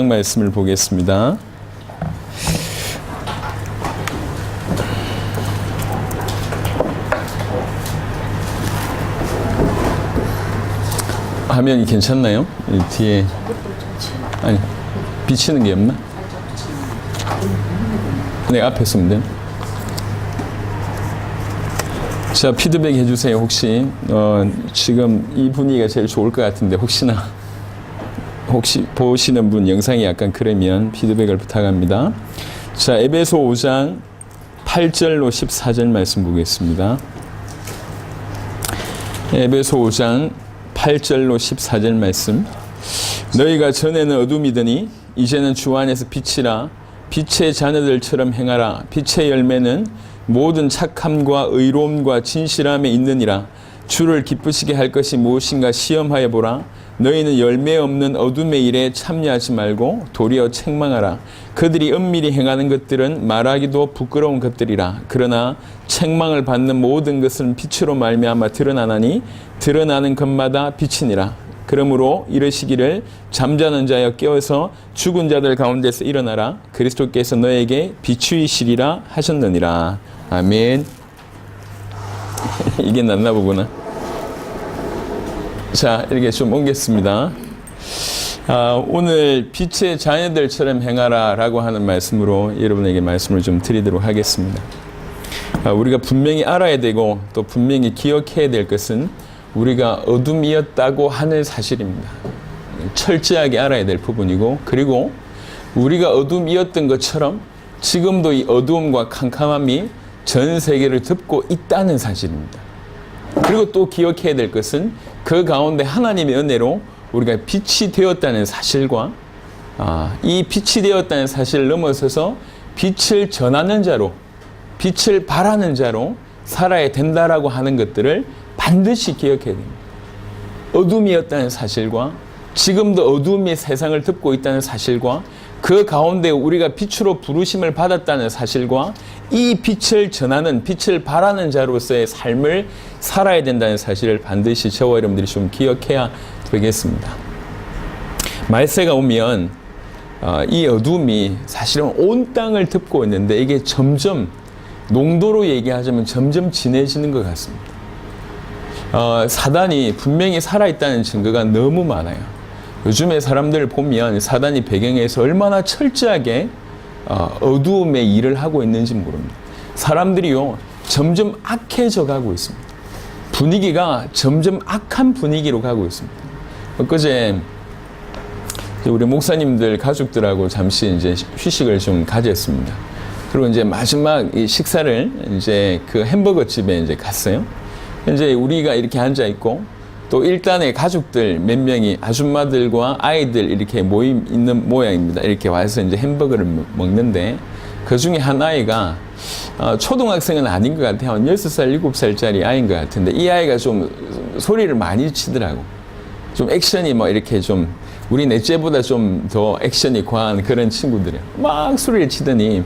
말씀을 보겠습니다. 화면이 괜찮나요? 뒤에 아니 비치는 게 없나? 네, 앞에 쓰면 돼요. 자, 피드백 해주세요. 혹시 지금 이 분위기가 제일 좋을 것 같은데 혹시 보시는 분 영상이 약간 그러면 피드백을 부탁합니다. 자, 에베소 5장 8절로 14절 말씀 보겠습니다. 에베소 5장 8절로 14절 말씀. 너희가 전에는 어둠이더니 이제는 주 안에서 빛이라. 빛의 자녀들처럼 행하라. 빛의 열매는 모든 착함과 의로움과 진실함에 있느니라. 주를 기쁘시게 할 것이 무엇인가 시험하여 보라. 너희는 열매 없는 어둠의 일에 참여하지 말고 도리어 책망하라. 그들이 은밀히 행하는 것들은 말하기도 부끄러운 것들이라. 그러나 책망을 받는 모든 것은 빛으로 말미암아 드러나나니 드러나는 것마다 빛이니라. 그러므로 이르시기를 잠자는 자여 깨어서 죽은 자들 가운데서 일어나라. 그리스도께서 너에게 비추이시리라 하셨느니라. 아멘. 이게 낫나 보구나. 자, 이렇게 좀 옮겼습니다. 오늘 빛의 자녀들처럼 행하라 라고 하는 말씀으로 여러분에게 말씀을 좀 드리도록 하겠습니다. 우리가 분명히 알아야 되고 또 분명히 기억해야 될 것은 우리가 어둠이었다고 하는 사실입니다. 철저하게 알아야 될 부분이고, 그리고 우리가 어둠이었던 것처럼 지금도 이 어두움과 캄캄함이 전 세계를 덮고 있다는 사실입니다. 그리고 또 기억해야 될 것은 그 가운데 하나님의 은혜로 우리가 빛이 되었다는 사실과 이 빛이 되었다는 사실을 넘어서서 빛을 전하는 자로, 빛을 발하는 자로 살아야 된다라고 하는 것들을 반드시 기억해야 됩니다. 어둠이었다는 사실과 지금도 어둠이 세상을 덮고 있다는 사실과 그 가운데 우리가 빛으로 부르심을 받았다는 사실과 이 빛을 전하는, 빛을 발하는 자로서의 삶을 살아야 된다는 사실을 반드시 저와 여러분들이 좀 기억해야 되겠습니다. 말세가 오면 이 어둠이 사실은 온 땅을 덮고 있는데 이게 점점, 농도로 얘기하자면 점점 진해지는 것 같습니다. 사단이 분명히 살아있다는 증거가 너무 많아요. 요즘에 사람들 보면 사단이 배경에서 얼마나 철저하게 어두움의 일을 하고 있는지 모릅니다. 사람들이요, 점점 악해져 가고 있습니다. 분위기가 점점 악한 분위기로 가고 있습니다. 엊그제 우리 목사님들 가족들하고 잠시 이제 휴식을 좀 가졌습니다. 그리고 이제 마지막 이 식사를 이제 그 햄버거 집에 이제 갔어요. 이제 우리가 이렇게 앉아 있고 또 일단의 가족들 몇 명이 아줌마들과 아이들 이렇게 모임 있는 모양입니다. 이렇게 와서 이제 햄버거를 먹는데 그 중에 한 아이가 초등학생은 아닌 것 같아요. 한 6살, 7살짜리 아이인 것 같은데 이 아이가 좀 소리를 많이 치더라고. 좀 액션이 뭐 이렇게 좀 우리 넷째보다 좀 더 액션이 과한 그런 친구들이에요. 막 소리를 치더니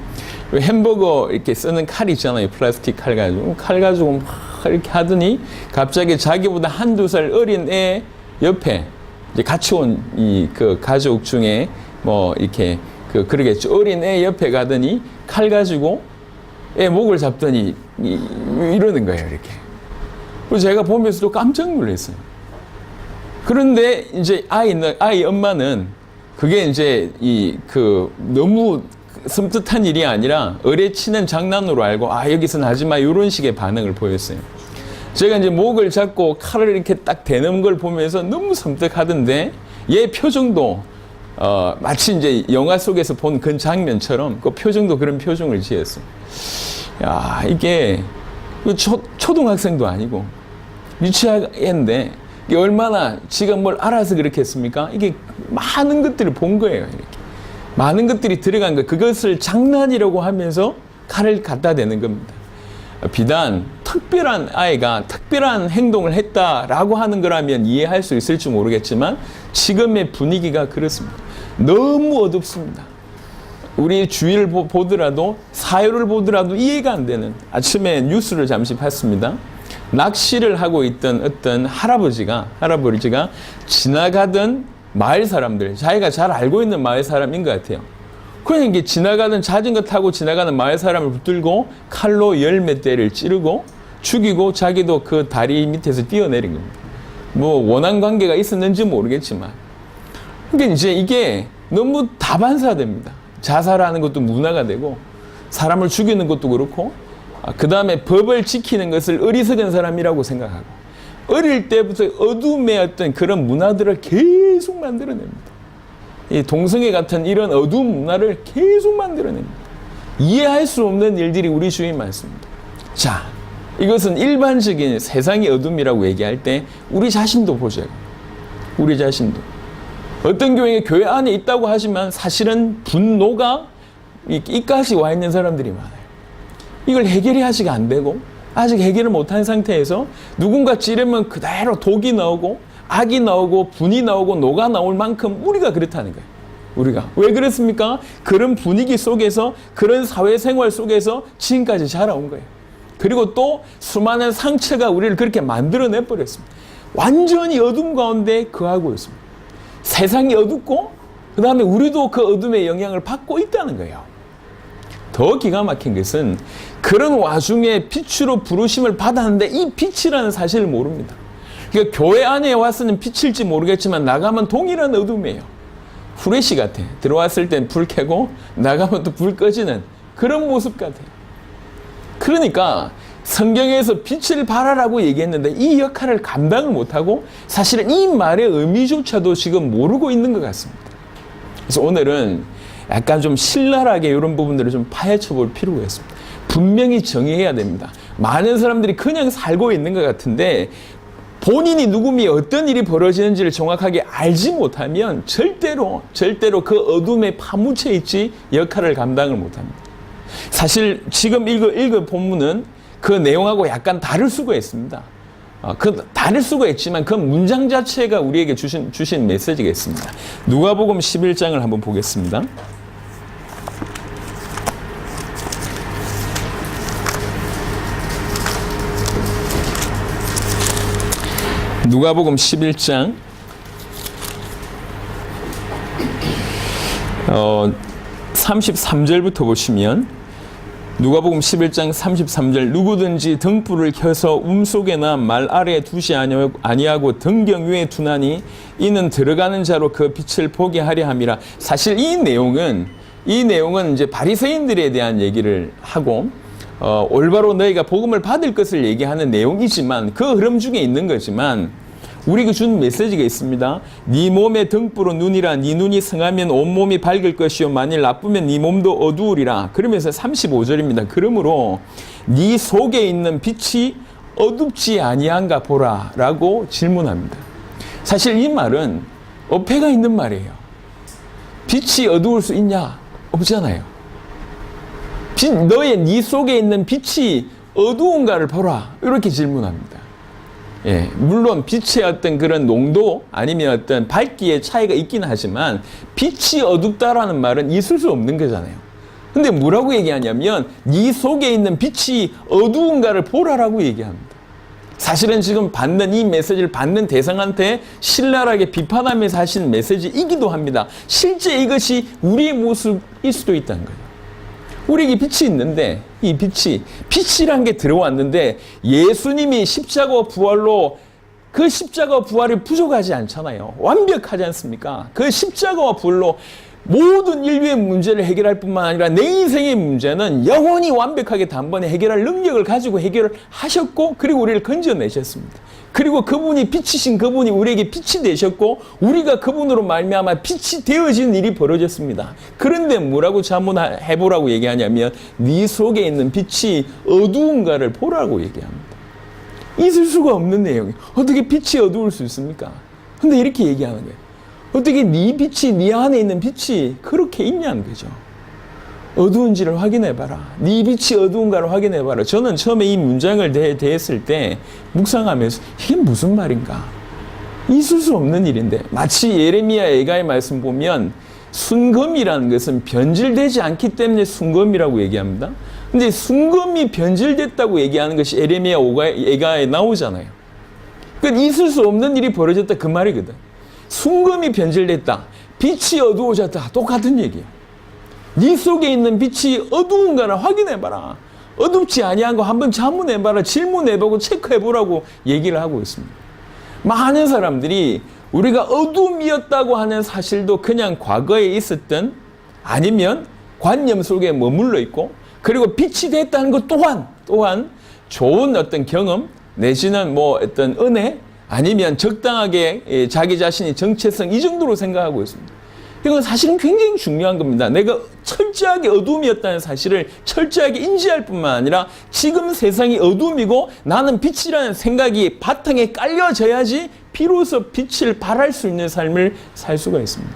햄버거 이렇게 쓰는 칼 있잖아요. 플라스틱 칼 가지고 막 이렇게 하더니 갑자기 자기보다 한두 살 어린 애 옆에 이제 같이 온 이 그 가족 중에 뭐 이렇게 그러겠죠. 어린 애 옆에 가더니 칼 가지고 애 목을 잡더니 이러는 거예요. 이렇게. 그래서 제가 보면서도 깜짝 놀랐어요. 그런데 이제 아이 엄마는 그게 이제 너무 섬뜩한 일이 아니라 어뢰치는 장난으로 알고 여기서는 하지 마 이런 식의 반응을 보였어요. 제가 이제 목을 잡고 칼을 이렇게 딱 대는 걸 보면서 너무 섬뜩하던데 얘 표정도 마치 이제 영화 속에서 본 그 장면처럼 그 표정도 그런 표정을 지었어요. 야, 이게 초등학생도 아니고 유치원인데 이게 얼마나 지가 뭘 알아서 그렇게 했습니까? 이게 많은 것들을 본 거예요. 이렇게. 많은 것들이 들어간 거, 그것을 장난이라고 하면서 칼을 갖다 대는 겁니다. 비단 특별한 아이가 특별한 행동을 했다라고 하는 거라면 이해할 수 있을지 모르겠지만 지금의 분위기가 그렇습니다. 너무 어둡습니다. 우리 주위를 보더라도 사회를 보더라도 이해가 안 되는, 아침에 뉴스를 잠시 봤습니다. 낚시를 하고 있던 어떤 할아버지가 지나가던 마을 사람들, 자기가 잘 알고 있는 마을 사람인 것 같아요. 그냥 이게 지나가는 자전거 타고 지나가는 마을 사람을 붙들고 칼로 열 몇 대를 찌르고 죽이고 자기도 그 다리 밑에서 뛰어내린 겁니다. 뭐 원한 관계가 있었는지 모르겠지만, 그러니까 이제 이게 너무 다반사됩니다. 자살하는 것도 문화가 되고 사람을 죽이는 것도 그렇고, 그 다음에 법을 지키는 것을 어리석은 사람이라고 생각하고, 어릴 때부터 어둠의 어떤 그런 문화들을 계속 만들어냅니다. 이 동성애 같은 이런 어두운 문화를 계속 만들어냅니다. 이해할 수 없는 일들이 우리 주위에 많습니다. 자, 이것은 일반적인 세상의 어둠이라고 얘기할 때 우리 자신도 보자고. 우리 자신도. 어떤 교회 안에 있다고 하지만 사실은 분노가 이까지 와 있는 사람들이 많아요. 이걸 해결이 아직 안 되고 아직 해결을 못한 상태에서 누군가 찌르면 그대로 독이 나오고 악이 나오고 분이 나오고 노가 나올 만큼 우리가 그렇다는 거예요. 우리가. 왜 그렇습니까? 그런 분위기 속에서 그런 사회생활 속에서 지금까지 자라온 거예요. 그리고 또 수많은 상처가 우리를 그렇게 만들어내 버렸습니다. 완전히 어둠 가운데 거하고 있습니다. 세상이 어둡고 그 다음에 우리도 그 어둠의 영향을 받고 있다는 거예요. 더 기가 막힌 것은 그런 와중에 빛으로 부르심을 받았는데 이 빛이라는 사실을 모릅니다. 그러니까 교회 안에 와서는 빛일지 모르겠지만 나가면 동일한 어둠이에요. 후레쉬 같아. 들어왔을 땐 불 켜고 나가면 또 불 꺼지는 그런 모습 같아요. 그러니까 성경에서 빛을 발하라고 얘기했는데 이 역할을 감당을 못하고 사실은 이 말의 의미조차도 지금 모르고 있는 것 같습니다. 그래서 오늘은 약간 좀 신랄하게 이런 부분들을 좀 파헤쳐 볼 필요가 있습니다. 분명히 정의해야 됩니다. 많은 사람들이 그냥 살고 있는 것 같은데 본인이 누구미 어떤 일이 벌어지는지를 정확하게 알지 못하면 절대로 그 어둠에 파묻혀 있지 역할을 감당을 못합니다. 사실 지금 읽은 본문은 그 내용하고 약간 다를 수가 있습니다. 다를 수가 있지만 그 문장 자체가 우리에게 주신 메시지가 있습니다. 누가복음 11장을 한번 보겠습니다. 누가복음 11장 33절부터 보시면 누가복음 11장 33절 누구든지 등불을 켜서 움속에나 말 아래에 두지 아니하고 등경 위에 두나니 이는 들어가는 자로 그 빛을 보게 하려 함이라. 사실 이 내용은 이제 바리새인들에 대한 얘기를 하고 올바로 너희가 복음을 받을 것을 얘기하는 내용이지만 그 흐름 중에 있는 거지만 우리에게 준 메시지가 있습니다. 네 몸의 등불은 눈이라. 네 눈이 성하면 온몸이 밝을 것이요 만일 나쁘면 네 몸도 어두우리라. 그러면서 35절입니다. 그러므로 네 속에 있는 빛이 어둡지 아니한가 보라 라고 질문합니다. 사실 이 말은 어폐가 있는 말이에요. 빛이 어두울 수 있냐? 없잖아요. 네 속에 있는 빛이 어두운가를 보라. 이렇게 질문합니다. 예, 물론 빛의 어떤 그런 농도 아니면 어떤 밝기의 차이가 있긴 하지만 빛이 어둡다라는 말은 있을 수 없는 거잖아요. 근데 뭐라고 얘기하냐면 네 속에 있는 빛이 어두운가를 보라라고 얘기합니다. 사실은 지금 받는 이 메시지를 받는 대상한테 신랄하게 비판하면서 하시는 메시지이기도 합니다. 실제 이것이 우리의 모습일 수도 있다는 거예요. 우리에게 빛이 있는데 이 빛이란 게 들어왔는데 예수님이 십자가와 부활로 그 십자가와 부활이 부족하지 않잖아요. 완벽하지 않습니까? 그 십자가와 부활로 모든 인류의 문제를 해결할 뿐만 아니라 내 인생의 문제는 영원히 완벽하게 단번에 해결할 능력을 가지고 해결을 하셨고 그리고 우리를 건져내셨습니다. 그리고 그분이 빛이신 그분이 우리에게 빛이 되셨고 우리가 그분으로 말미암아 빛이 되어지는 일이 벌어졌습니다. 그런데 뭐라고 자문해보라고 얘기하냐면 네 속에 있는 빛이 어두운가를 보라고 얘기합니다. 있을 수가 없는 내용이에요. 어떻게 빛이 어두울 수 있습니까? 근데 이렇게 얘기하는 거예요. 어떻게 네 빛이 네 안에 있는 빛이 그렇게 있냐는 거죠. 어두운지를 확인해봐라. 네 빛이 어두운가를 확인해봐라. 저는 처음에 이 문장을 대했을 때 묵상하면서 이게 무슨 말인가? 있을 수 없는 일인데 마치 예레미야 예가의 말씀 보면 순금이라는 것은 변질되지 않기 때문에 순금이라고 얘기합니다. 근데 순금이 변질됐다고 얘기하는 것이 예레미야 예가에 나오잖아요. 그러니까 있을 수 없는 일이 벌어졌다 그 말이거든. 순금이 변질됐다. 빛이 어두워졌다. 똑같은 얘기야. 네 속에 있는 빛이 어두운가를 확인해봐라. 어둡지 아니한 거 한번 자문해봐라. 질문해보고 체크해보라고 얘기를 하고 있습니다. 많은 사람들이 우리가 어둠이었다고 하는 사실도 그냥 과거에 있었던 아니면 관념 속에 머물러 있고 그리고 빛이 됐다는 것 또한 좋은 어떤 경험 내지는 뭐 어떤 은혜 아니면 적당하게 자기 자신이 정체성 이 정도로 생각하고 있습니다. 이건 사실은 굉장히 중요한 겁니다. 내가 철저하게 어둠이었다는 사실을 철저하게 인지할 뿐만 아니라 지금 세상이 어둠이고 나는 빛이라는 생각이 바탕에 깔려져야지 비로소 빛을 발할 수 있는 삶을 살 수가 있습니다.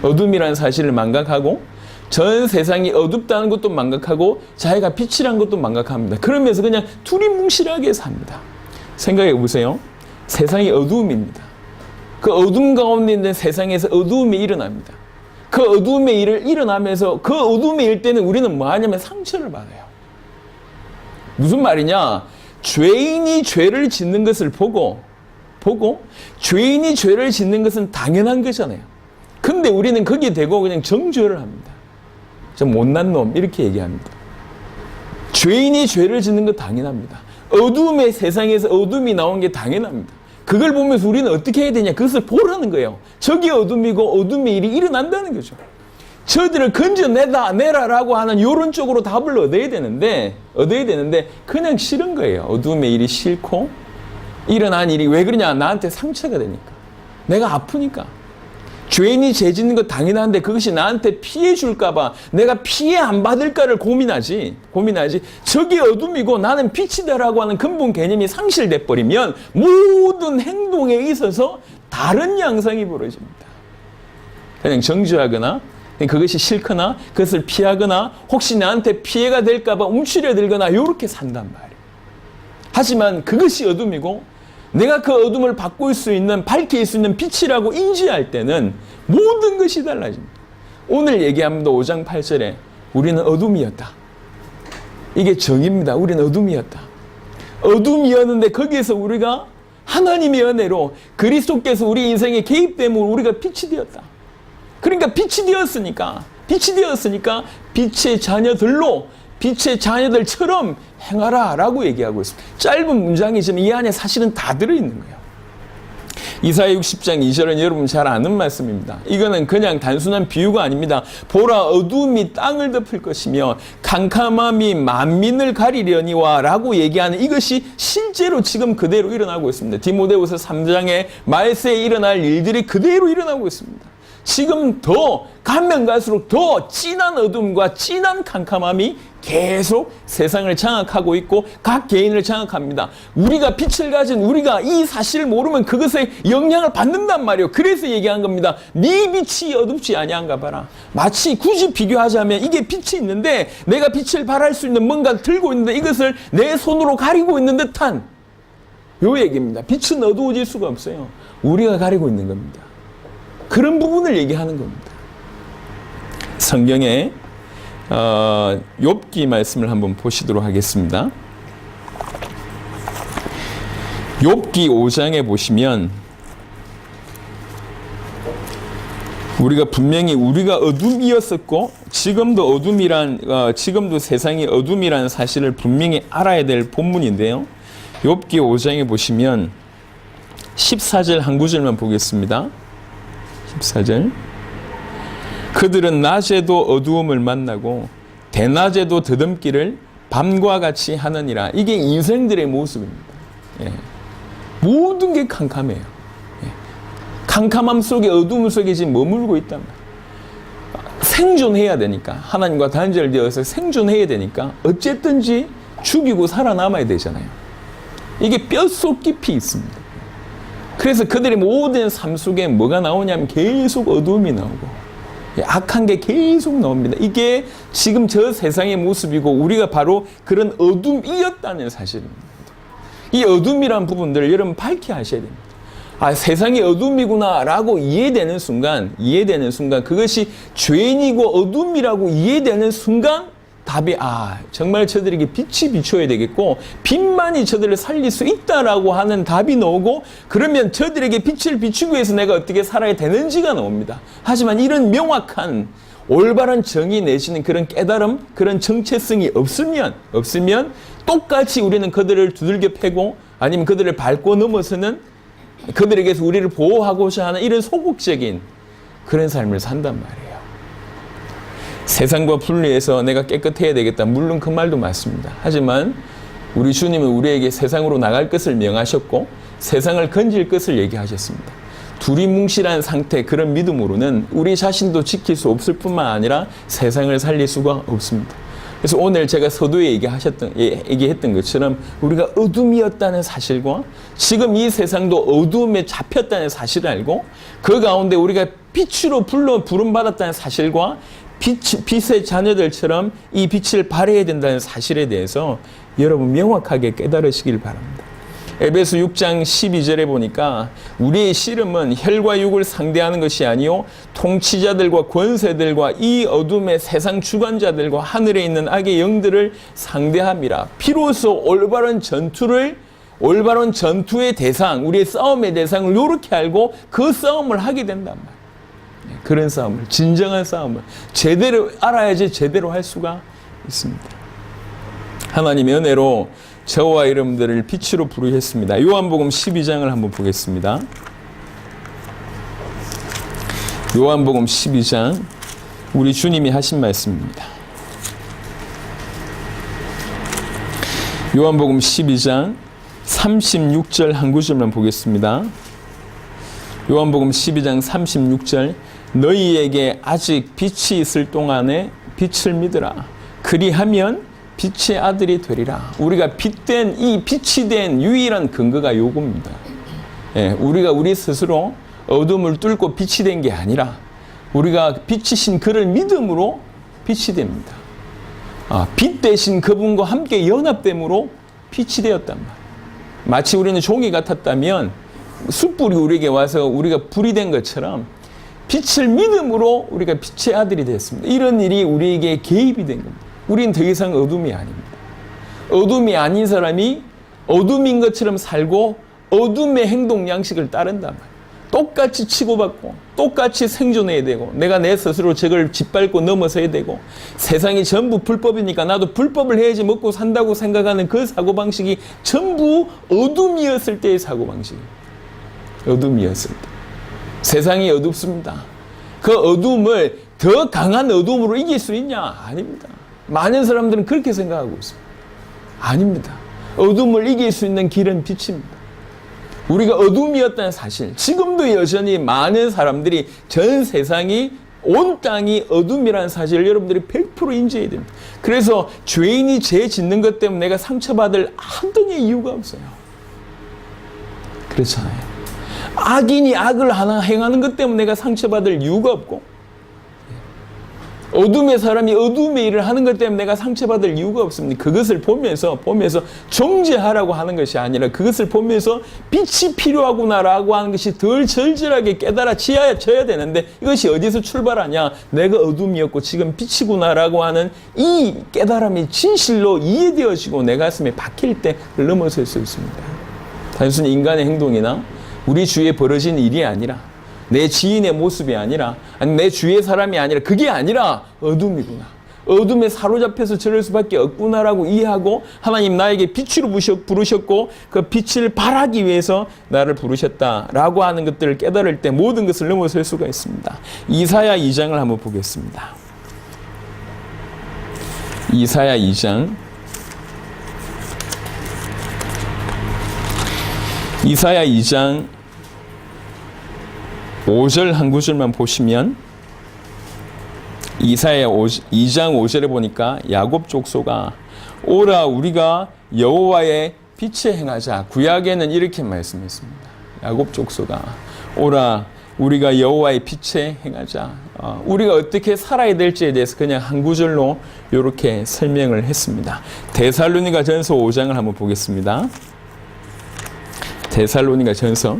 어둠이라는 사실을 망각하고 전 세상이 어둡다는 것도 망각하고 자기가 빛이라는 것도 망각합니다. 그러면서 그냥 두리뭉실하게 삽니다. 생각해 보세요. 세상이 어두움입니다. 그 어둠 가운데 있는 세상에서 어두움이 일어납니다. 그 어두움의 일을 일어나면서 그 어둠의 일 때는 우리는 뭐 하냐면 상처를 받아요. 무슨 말이냐? 죄인이 죄를 짓는 것을 보고 죄인이 죄를 짓는 것은 당연한 거잖아요. 근데 우리는 거기에 대고 그냥 정죄를 합니다. 저 못난 놈 이렇게 얘기합니다. 죄인이 죄를 짓는 거 당연합니다. 어둠의 세상에서 어둠이 나온 게 당연합니다. 그걸 보면서 우리는 어떻게 해야 되냐? 그것을 보라는 거예요. 저게 어둠이고 어둠의 일이 일어난다는 거죠. 저들을 건져내라라고 하는 이런 쪽으로 답을 얻어야 되는데 그냥 싫은 거예요. 어둠의 일이 싫고 일어난 일이 왜 그러냐? 나한테 상처가 되니까. 내가 아프니까. 죄인이 죄 짓는 거 당연한데 그것이 나한테 피해 줄까 봐 내가 피해 안 받을까를 고민하지. 저게 어둠이고 나는 빛이다라고 하는 근본 개념이 상실돼 버리면 모든 행동에 있어서 다른 양상이 벌어집니다. 그냥 정죄하거나 그것이 싫거나 그것을 피하거나 혹시 나한테 피해가 될까 봐 움츠려 들거나 이렇게 산단 말이에요. 하지만 그것이 어둠이고 내가 그 어둠을 바꿀 수 있는, 밝힐 수 있는 빛이라고 인지할 때는 모든 것이 달라집니다. 오늘 얘기합니다. 5장 8절에 우리는 어둠이었다. 이게 정의입니다. 우리는 어둠이었다. 어둠이었는데 거기에서 우리가 하나님의 은혜로 그리스도께서 우리 인생에 개입됨으로 우리가 빛이 되었다. 그러니까 빛이 되었으니까 빛의 자녀들로 빛의 자녀들처럼 행하라 라고 얘기하고 있습니다. 짧은 문장이지만 이 안에 사실은 다 들어있는 거예요. 이사야 60장 2절은 여러분 잘 아는 말씀입니다. 이거는 그냥 단순한 비유가 아닙니다. 보라 어두움이 땅을 덮을 것이며 캄캄함이 만민을 가리려니와 라고 얘기하는 이것이 실제로 지금 그대로 일어나고 있습니다. 디모데후서 3장에 말세에 일어날 일들이 그대로 일어나고 있습니다. 지금 더 가면 갈수록 더 진한 어둠과 진한 캄캄함이 계속 세상을 장악하고 있고 각 개인을 장악합니다. 우리가 빛을 가진 우리가 이 사실을 모르면 그것에 영향을 받는단 말이에요. 그래서 얘기한 겁니다. 네 빛이 어둡지 아니한가 봐라. 마치 굳이 비교하자면 이게 빛이 있는데 내가 빛을 발할 수 있는 뭔가를 들고 있는데 이것을 내 손으로 가리고 있는 듯한 요 얘기입니다. 빛은 어두워질 수가 없어요. 우리가 가리고 있는 겁니다. 그런 부분을 얘기하는 겁니다. 성경에 욥기 말씀을 한번 보시도록 하겠습니다. 욥기 5장에 보시면 우리가 분명히 우리가 어둠이었었고 지금도 세상이 어둠이라는 사실을 분명히 알아야 될 본문인데요. 욥기 5장에 보시면 14절 한 구절만 보겠습니다. 14절 그들은 낮에도 어두움을 만나고 대낮에도 더듬기를 밤과 같이 하느니라. 이게 인생들의 모습입니다. 예. 모든 게 캄캄해요. 예. 캄캄함 속에 어두움 속에 지금 머물고 있단 말이에요. 생존해야 되니까 하나님과 단절되어서 생존해야 되니까 어쨌든지 죽이고 살아남아야 되잖아요. 이게 뼛속 깊이 있습니다. 그래서 그들의 모든 삶 속에 뭐가 나오냐면 계속 어두움이 나오고 악한 게 계속 나옵니다. 이게 지금 저 세상의 모습이고 우리가 바로 그런 어둠이었다는 사실입니다. 이 어둠이란 부분들을 여러분 밝게 하셔야 됩니다. 아, 세상이 어둠이구나 라고 이해되는 순간 그것이 죄인이고 어둠이라고 이해되는 순간 답이 정말 저들에게 빛이 비춰야 되겠고 빛만이 저들을 살릴 수 있다라고 하는 답이 나오고 그러면 저들에게 빛을 비추기 위해서 내가 어떻게 살아야 되는지가 나옵니다. 하지만 이런 명확한 올바른 정의 내지는 그런 깨달음, 그런 정체성이 없으면 똑같이 우리는 그들을 두들겨 패고 아니면 그들을 밟고 넘어서는 그들에게서 우리를 보호하고자 하는 이런 소극적인 그런 삶을 산단 말이에요. 세상과 분리해서 내가 깨끗해야 되겠다. 물론 그 말도 맞습니다. 하지만 우리 주님은 우리에게 세상으로 나갈 것을 명하셨고 세상을 건질 것을 얘기하셨습니다. 둘이 뭉실한 상태, 그런 믿음으로는 우리 자신도 지킬 수 없을 뿐만 아니라 세상을 살릴 수가 없습니다. 그래서 오늘 제가 서두에 얘기했던 것처럼 우리가 어둠이었다는 사실과 지금 이 세상도 어둠에 잡혔다는 사실을 알고 그 가운데 우리가 빛으로 부름받았다는 사실과 빛의 자녀들처럼 이 빛을 발해야 된다는 사실에 대해서 여러분 명확하게 깨달으시길 바랍니다. 에베소 6장 12절에 보니까 우리의 씨름은 혈과 육을 상대하는 것이 아니요 통치자들과 권세들과 이 어둠의 세상 주관자들과 하늘에 있는 악의 영들을 상대함이라. 비로소 올바른 전투의 대상, 우리의 싸움의 대상을 이렇게 알고 그 싸움을 하게 된단 말이에요. 그런 싸움을, 진정한 싸움을 제대로 알아야지 제대로 할 수가 있습니다. 하나님의 은혜로 저와 여러분들을 빛으로 부르셨습니다. 요한복음 12장을 한번 보겠습니다. 요한복음 12장 우리 주님이 하신 말씀입니다. 요한복음 12장 36절 한 구절만 보겠습니다. 요한복음 12장 36절 너희에게 아직 빛이 있을 동안에 빛을 믿으라. 그리하면 빛의 아들이 되리라. 우리가 이 빛이 된 유일한 근거가 요겁니다. 우리가 우리 스스로 어둠을 뚫고 빛이 된 게 아니라 우리가 빛이신 그를 믿음으로 빛이 됩니다. 빛 대신 그분과 함께 연합됨으로 빛이 되었단 말이에요. 마치 우리는 종이 같았다면 숯불이 우리에게 와서 우리가 불이 된 것처럼 빛을 믿음으로 우리가 빛의 아들이 됐습니다. 이런 일이 우리에게 개입이 된 겁니다. 우린 더 이상 어둠이 아닙니다. 어둠이 아닌 사람이 어둠인 것처럼 살고 어둠의 행동 양식을 따른단 말이에요. 똑같이 치고받고 똑같이 생존해야 되고 내가 내 스스로 저걸 짓밟고 넘어서야 되고 세상이 전부 불법이니까 나도 불법을 해야지 먹고 산다고 생각하는 그 사고방식이 전부 어둠이었을 때의 사고방식이에요. 어둠이었을 때. 세상이 어둡습니다. 그 어둠을 더 강한 어둠으로 이길 수 있냐? 아닙니다. 많은 사람들은 그렇게 생각하고 있습니다. 아닙니다. 어둠을 이길 수 있는 길은 빛입니다. 우리가 어둠이었다는 사실, 지금도 여전히 많은 사람들이 전 세상이 온 땅이 어둠이라는 사실을 여러분들이 100% 인지해야 됩니다. 그래서 죄인이 죄 짓는 것 때문에 내가 상처받을 한동의 이유가 없어요. 그렇잖아요. 악인이 악을 하나 행하는 것 때문에 내가 상처받을 이유가 없고 어둠의 사람이 어둠의 일을 하는 것 때문에 내가 상처받을 이유가 없습니다. 그것을 보면서 정죄하라고 하는 것이 아니라 그것을 보면서 빛이 필요하구나라고 하는 것이 덜 절절하게 깨달아져야 되는데 이것이 어디서 출발하냐? 내가 어둠이었고 지금 빛이구나라고 하는 이 깨달음이 진실로 이해되어지고 내 가슴에 박힐 때 넘어설 수 있습니다. 단순히 인간의 행동이나 우리 주위에 벌어진 일이 아니라 내 지인의 모습이 아니라 아니 내 주위의 사람이 아니라 그게 아니라 어둠이구나. 어둠에 사로잡혀서 저럴 수밖에 없구나라고 이해하고 하나님 나에게 빛으로 부르셨고 그 빛을 발하기 위해서 나를 부르셨다라고 하는 것들을 깨달을 때 모든 것을 넘어설 수가 있습니다. 이사야 2장을 한번 보겠습니다. 이사야 2장 이사야 2장 5절 한 구절만 보시면 이사야 2장 5절에 보니까 야곱 족속아 오라 우리가 여호와의 빛에 행하자. 구약에는 이렇게 말씀했습니다. 야곱 족속아 오라 우리가 여호와의 빛에 행하자. 우리가 어떻게 살아야 될지에 대해서 그냥 한 구절로 이렇게 설명을 했습니다. 데살로니가 전서 5장을 한번 보겠습니다. 데살로니가 전서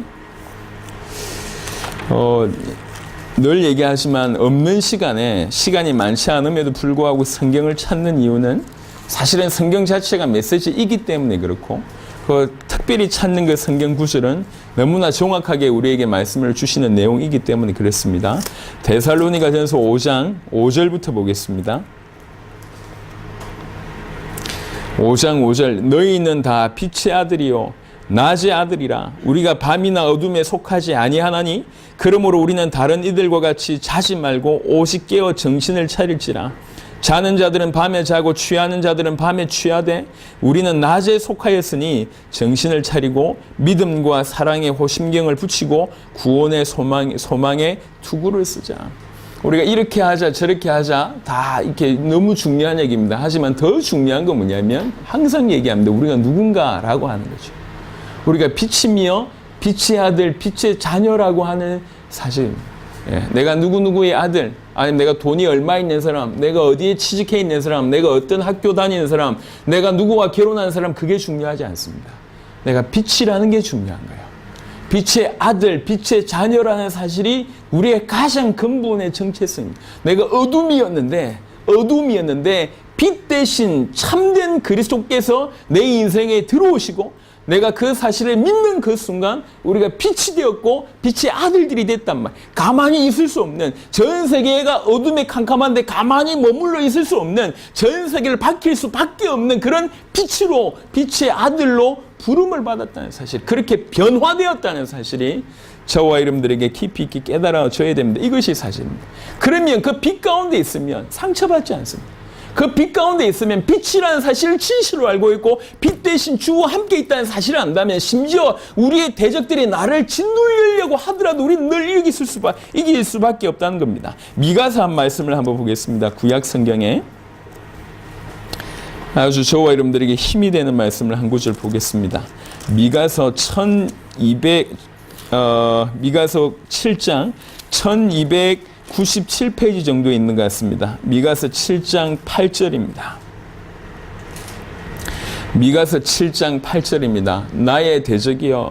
늘 얘기하지만 없는 시간이 많지 않음에도 불구하고 성경을 찾는 이유는 사실은 성경 자체가 메시지이기 때문에 그렇고, 그 특별히 찾는 그 성경 구절은 너무나 정확하게 우리에게 말씀을 주시는 내용이기 때문에 그렇습니다. 데살로니가전서 5장 5절부터 보겠습니다. 5장 5절. 너희는 다 빛의 아들이요 낮의 아들이라. 우리가 밤이나 어둠에 속하지 아니하나니 그러므로 우리는 다른 이들과 같이 자지 말고 오직 깨어 정신을 차릴지라. 자는 자들은 밤에 자고 취하는 자들은 밤에 취하되 우리는 낮에 속하였으니 정신을 차리고 믿음과 사랑에 호심경을 붙이고 구원의 소망에 투구를 쓰자. 우리가 이렇게 하자 저렇게 하자 다 이렇게 너무 중요한 얘기입니다. 하지만 더 중요한 건 뭐냐면 항상 얘기합니다. 우리가 누군가라고 하는 거죠. 우리가 빛이며 빛의 아들, 빛의 자녀라고 하는 사실입니다. 예, 내가 누구누구의 아들, 아니면 내가 돈이 얼마 있는 사람, 내가 어디에 취직해 있는 사람, 내가 어떤 학교 다니는 사람, 내가 누구와 결혼한 사람, 그게 중요하지 않습니다. 내가 빛이라는 게 중요한 거예요. 빛의 아들, 빛의 자녀라는 사실이 우리의 가장 근본의 정체성입니다. 내가 어둠이었는데 빛 대신 참된 그리스도께서 내 인생에 들어오시고 내가 그 사실을 믿는 그 순간 우리가 빛이 되었고 빛의 아들들이 됐단 말이에요. 가만히 있을 수 없는, 전 세계가 어둠에 캄캄한데 가만히 머물러 있을 수 없는, 전 세계를 밝힐 수밖에 없는 그런 빛으로, 빛의 아들로 부름을 받았다는 사실, 그렇게 변화되었다는 사실이 저와 여러분들에게 깊이 있게 깨달아져야 됩니다. 이것이 사실입니다. 그러면 그 빛 가운데 있으면 상처받지 않습니다. 그 빛 가운데 있으면 빛이라는 사실을 진실로 알고 있고 빛 대신 주와 함께 있다는 사실을 안다면 심지어 우리의 대적들이 나를 짓누르려고 하더라도 우리는 늘 이길 수밖에 없다는 겁니다. 미가서 한 말씀을 한번 보겠습니다. 구약 성경에 아주 저와 여러분들에게 힘이 되는 말씀을 한 구절 보겠습니다. 미가서 7장 1297페이지 정도 있는 것 같습니다. 미가서 7장 8절입니다. 미가서 7장 8절입니다. 나의 대적이여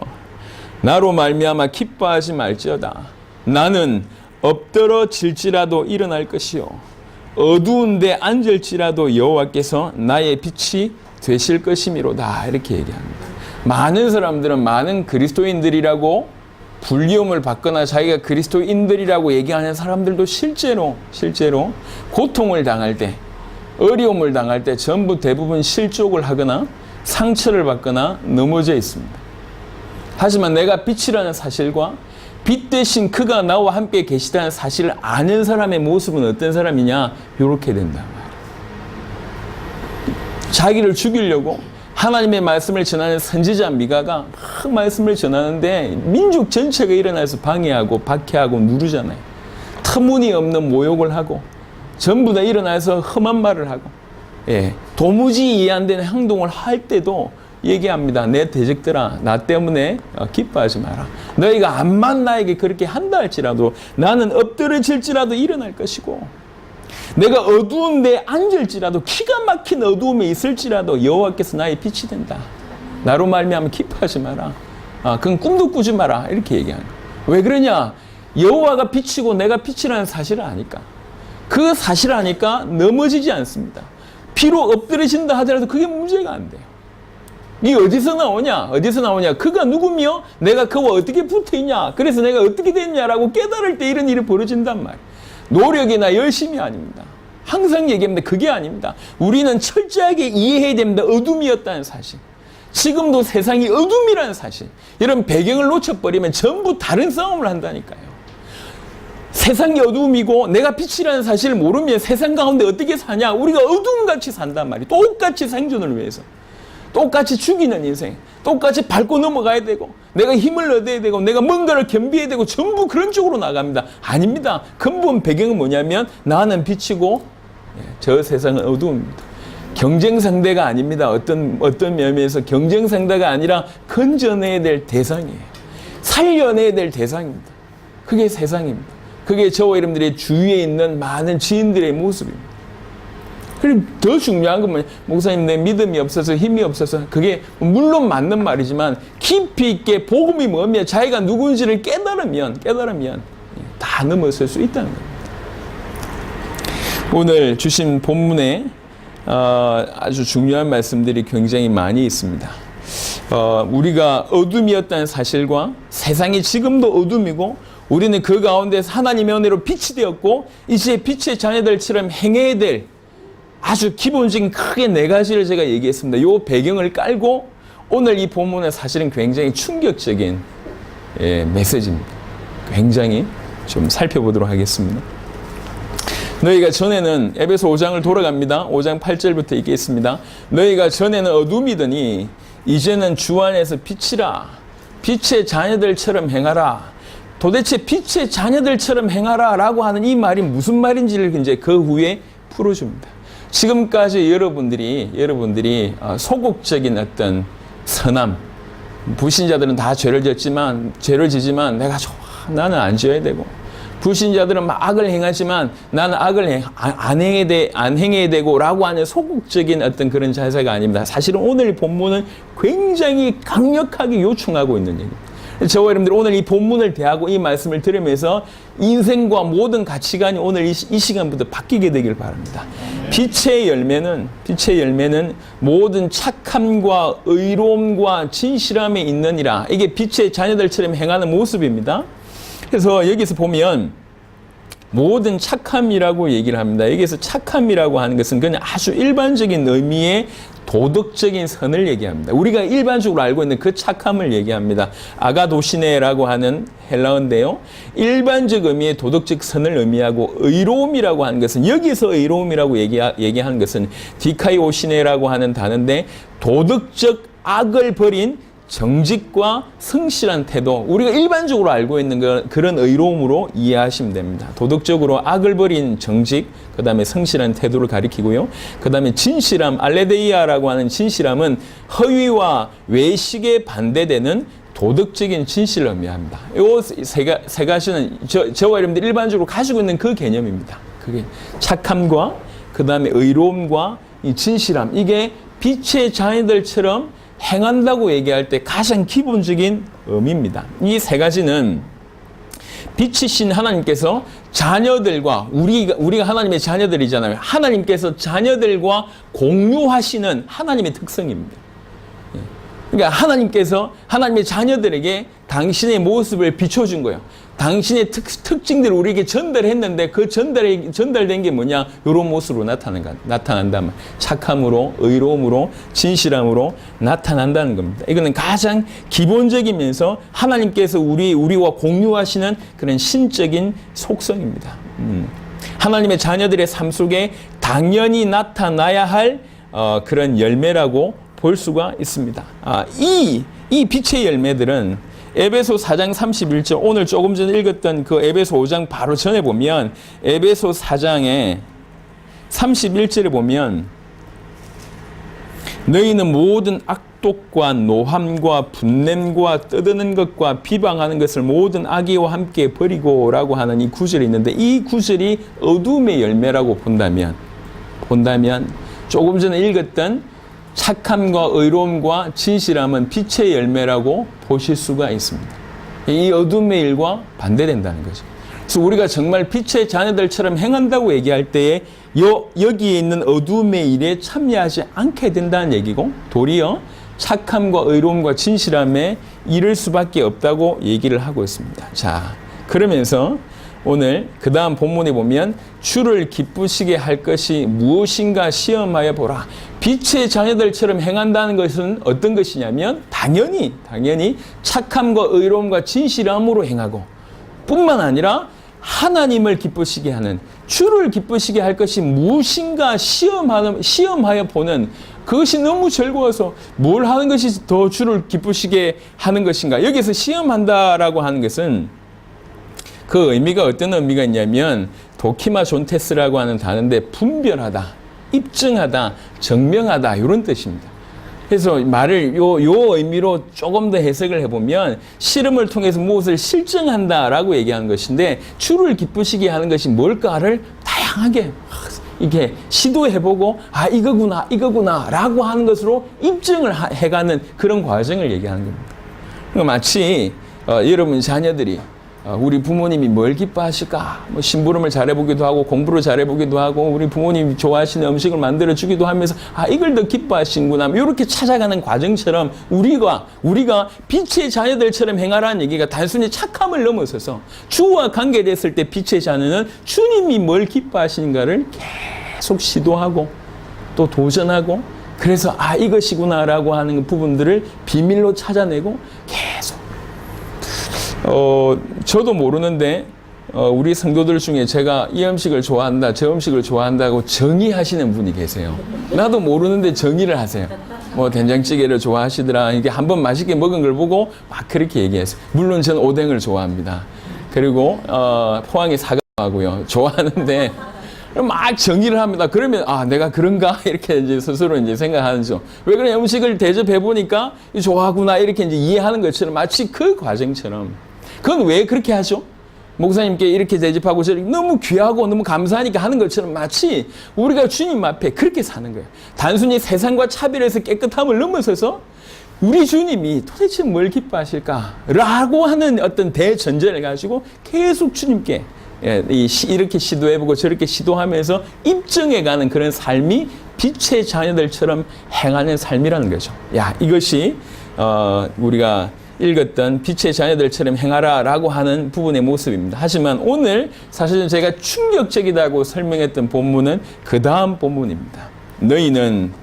나로 말미암아 기뻐하지 말지어다. 나는 엎드러질지라도 일어날 것이요 어두운 데 앉을지라도 여호와께서 나의 빛이 되실 것이미로다. 이렇게 얘기합니다. 많은 사람들은 많은 그리스도인들이라고 불리움을 받거나 자기가 그리스도인들이라고 얘기하는 사람들도 실제로 고통을 당할 때, 어려움을 당할 때 전부 대부분 실족을 하거나 상처를 받거나 넘어져 있습니다. 하지만 내가 빛이라는 사실과 빛 대신 그가 나와 함께 계시다는 사실을 아는 사람의 모습은 어떤 사람이냐? 이렇게 된다. 자기를 죽이려고 하나님의 말씀을 전하는 선지자 미가가 막 말씀을 전하는데 민족 전체가 일어나서 방해하고 박해하고 누르잖아요. 터무니없는 모욕을 하고 전부 다 일어나서 험한 말을 하고 도무지 이해 안 되는 행동을 할 때도 얘기합니다. 내 대적들아 나 때문에 기뻐하지 마라. 너희가 암만 나에게 그렇게 한다 할지라도 나는 엎드러질지라도 일어날 것이고 내가 어두운 데 앉을지라도 기가 막힌 어두움에 있을지라도 여호와께서 나의 빛이 된다. 나로 말미암아 기뻐하지 마라. 그건 꿈도 꾸지 마라. 이렇게 얘기하는 거예요. 왜 그러냐? 여호와가 빛이고 내가 빛이라는 사실을 아니까. 그 사실을 아니까 넘어지지 않습니다. 비록 엎드러진다 하더라도 그게 문제가 안 돼요. 이게 어디서 나오냐? 그가 누구며 내가 그와 어떻게 붙어있냐? 그래서 내가 어떻게 됐냐라고 깨달을 때 이런 일이 벌어진단 말이에요. 노력이나 열심이 아닙니다. 항상 얘기합니다. 그게 아닙니다. 우리는 철저하게 이해해야 됩니다. 어둠이었다는 사실. 지금도 세상이 어둠이라는 사실. 이런 배경을 놓쳐버리면 전부 다른 싸움을 한다니까요. 세상이 어둠이고 내가 빛이라는 사실을 모르면 세상 가운데 어떻게 사냐? 우리가 어둠같이 산단 말이에요. 똑같이 생존을 위해서. 똑같이 죽이는 인생, 똑같이 밟고 넘어가야 되고 내가 힘을 얻어야 되고 내가 뭔가를 겸비해야 되고 전부 그런 쪽으로 나갑니다. 아닙니다. 근본 배경은 뭐냐면 나는 빛이고 저 세상은 어두움입니다. 경쟁 상대가 아닙니다. 어떤 면에서 경쟁 상대가 아니라 건져내야 될 대상이에요. 살려내야 될 대상입니다. 그게 세상입니다. 그게 저와 여러분들의 주위에 있는 많은 지인들의 모습입니다. 그리고 더 중요한 건 뭐냐? 목사님 내 믿음이 없어서 힘이 없어서 그게 물론 맞는 말이지만 깊이 있게 복음이 뭐며 자기가 누군지를 깨달으면 다 넘어설 수 있다는 겁니다. 오늘 주신 본문에 아주 중요한 말씀들이 굉장히 많이 있습니다. 우리가 어둠이었다는 사실과 세상이 지금도 어둠이고 우리는 그 가운데서 하나님의 은혜로 빛이 되었고 이제 빛의 자녀들처럼 행해야 될 아주 기본적인 크게 네 가지를 제가 얘기했습니다. 이 배경을 깔고 오늘 이 본문은 사실은 굉장히 충격적인 메시지입니다. 굉장히 좀 살펴보도록 하겠습니다. 너희가 전에는 에베소 5장을 돌아갑니다. 5장 8절부터 읽겠습니다. 너희가 전에는 어둠이더니 이제는 주 안에서 빛이라. 빛의 자녀들처럼 행하라. 도대체 빛의 자녀들처럼 행하라 라고 하는 이 말이 무슨 말인지를 이제 그 후에 풀어줍니다. 지금까지 여러분들이 소극적인 어떤 선함, 불신자들은 다 죄를 지지만 내가 좋아, 나는 안 지어야 되고, 불신자들은 막 악을 행하지만 나는 악을 안 행해야 되고 라고 하는 소극적인 어떤 그런 자세가 아닙니다. 사실은 오늘 본문은 굉장히 강력하게 요청하고 있는 얘기입니다. 저와 여러분들 오늘 이 본문을 대하고 이 말씀을 들으면서 인생과 모든 가치관이 오늘 이 시간부터 바뀌게 되길 바랍니다. 빛의 열매는 모든 착함과 의로움과 진실함에 있느니라. 이게 빛의 자녀들처럼 행하는 모습입니다. 그래서 여기서 보면 모든 착함이라고 얘기를 합니다. 여기서 착함이라고 하는 것은 그냥 아주 일반적인 의미의 도덕적인 선을 얘기합니다. 우리가 일반적으로 알고 있는 그 착함을 얘기합니다. 아가도시네라고 하는 헬라어인데요. 일반적 의미의 도덕적 선을 의미하고 의로움이라고 하는 것은 여기서 의로움이라고 얘기하는 것은 디카이오시네라고 하는 단어인데 도덕적 악을 버린 정직과 성실한 태도, 우리가 일반적으로 알고 있는 그런 의로움으로 이해하시면 됩니다. 도덕적으로 악을 버린 정직, 그 다음에 성실한 태도를 가리키고요. 그 다음에 진실함, 알레데이아라고 하는 진실함은 허위와 외식에 반대되는 도덕적인 진실을 의미합니다. 이 세 가지는 저와 여러분들 일반적으로 가지고 있는 그 개념입니다. 그게 착함과 그 다음에 의로움과 이 진실함, 이게 빛의 자녀들처럼 행한다고 얘기할 때 가장 기본적인 의미입니다. 이 세 가지는 빛이신 하나님께서 자녀들과 우리가 하나님의 자녀들이잖아요. 하나님께서 자녀들과 공유하시는 하나님의 특성입니다. 그러니까 하나님께서 하나님의 자녀들에게 당신의 모습을 비춰준 거예요. 당신의 특징들을 우리에게 전달했는데 그 전달된 게 뭐냐? 이런 모습으로 나타난다면 착함으로, 의로움으로, 진실함으로 나타난다는 겁니다. 이거는 가장 기본적이면서 하나님께서 우리와 공유하시는 그런 신적인 속성입니다. 하나님의 자녀들의 삶 속에 당연히 나타나야 할 그런 열매라고 볼 수가 있습니다. 이 빛의 열매들은 에베소 4장 31절, 오늘 조금 전에 읽었던 그 에베소 5장 바로 전에 보면 에베소 4장의 31절에 보면 너희는 모든 악독과 노함과 분냄과 떠드는 것과 비방하는 것을 모든 악의와 함께 버리고 라고 하는 이 구절이 있는데 이 구절이 어둠의 열매라고 본다면 조금 전에 읽었던 착함과 의로움과 진실함은 빛의 열매라고 보실 수가 있습니다. 이 어둠의 일과 반대된다는 거죠. 그래서 우리가 정말 빛의 자녀들처럼 행한다고 얘기할 때에 여기에 있는 어둠의 일에 참여하지 않게 된다는 얘기고 도리어 착함과 의로움과 진실함에 이를 수밖에 없다고 얘기를 하고 있습니다. 자, 그러면서 오늘 그 다음 본문에 보면 주를 기쁘시게 할 것이 무엇인가 시험하여 보라. 빛의 자녀들처럼 행한다는 것은 어떤 것이냐면 당연히 착함과 의로움과 진실함으로 행하고 뿐만 아니라 하나님을 기쁘시게 하는, 주를 기쁘시게 할 것이 무엇인가 시험하여 보는, 그것이 너무 즐거워서 뭘 하는 것이 더 주를 기쁘시게 하는 것인가. 여기서 시험한다라고 하는 것은 그 의미가 어떤 의미가 있냐면 도키마 존테스라고 하는 단어인데 분별하다, 입증하다, 증명하다 이런 뜻입니다. 그래서 말을 요 의미로 조금 더 해석을 해보면 실험을 통해서 무엇을 실증한다라고 얘기하는 것인데 주를 기쁘시게 하는 것이 뭘까를 다양하게 이렇게 시도해보고 이거구나 라고 하는 것으로 입증을 해가는 그런 과정을 얘기하는 겁니다. 그러니까 마치 여러분 자녀들이 우리 부모님이 뭘 기뻐하실까? 뭐 심부름을 잘해보기도 하고 공부를 잘해보기도 하고 우리 부모님이 좋아하시는 음식을 만들어주기도 하면서 이걸 더 기뻐하시는구나. 이렇게 찾아가는 과정처럼 우리가 빛의 자녀들처럼 행하라는 얘기가 단순히 착함을 넘어서서 주와 관계됐을 때 빛의 자녀는 주님이 뭘 기뻐하시는가를 계속 시도하고 또 도전하고 그래서 이것이구나라고 하는 부분들을 비밀로 찾아내고 계속 저도 모르는데 우리 성도들 중에 제가 이 음식을 좋아한다, 저 음식을 좋아한다고 정의하시는 분이 계세요. 나도 모르는데 정의를 하세요. 뭐 된장찌개를 좋아하시더라. 이게 한번 맛있게 먹은 걸 보고 막 그렇게 얘기했어요. 물론 저는 오뎅을 좋아합니다. 그리고 포항에 사과하고요. 좋아하는데 막 정의를 합니다. 그러면 내가 그런가 이렇게 이제 스스로 이제 생각하죠. 왜 그래 음식을 대접해 보니까 좋아하구나 이렇게 이제 이해하는 것처럼 마치 그 과정처럼 그건 왜 그렇게 하죠? 목사님께 이렇게 대접하고 저렇게 너무 귀하고 너무 감사하니까 하는 것처럼 마치 우리가 주님 앞에 그렇게 사는 거예요. 단순히 세상과 차별해서 깨끗함을 넘어서서 우리 주님이 도대체 뭘 기뻐하실까라고 하는 어떤 대전제를 가지고 계속 주님께 이렇게 시도해보고 저렇게 시도하면서 입증해가는 그런 삶이 빛의 자녀들처럼 행하는 삶이라는 거죠. 이것이 우리가 읽었던 빛의 자녀들처럼 행하라라고 하는 부분의 모습입니다. 하지만 오늘 사실은 제가 충격적이다고 설명했던 본문은 그 다음 본문입니다. 너희는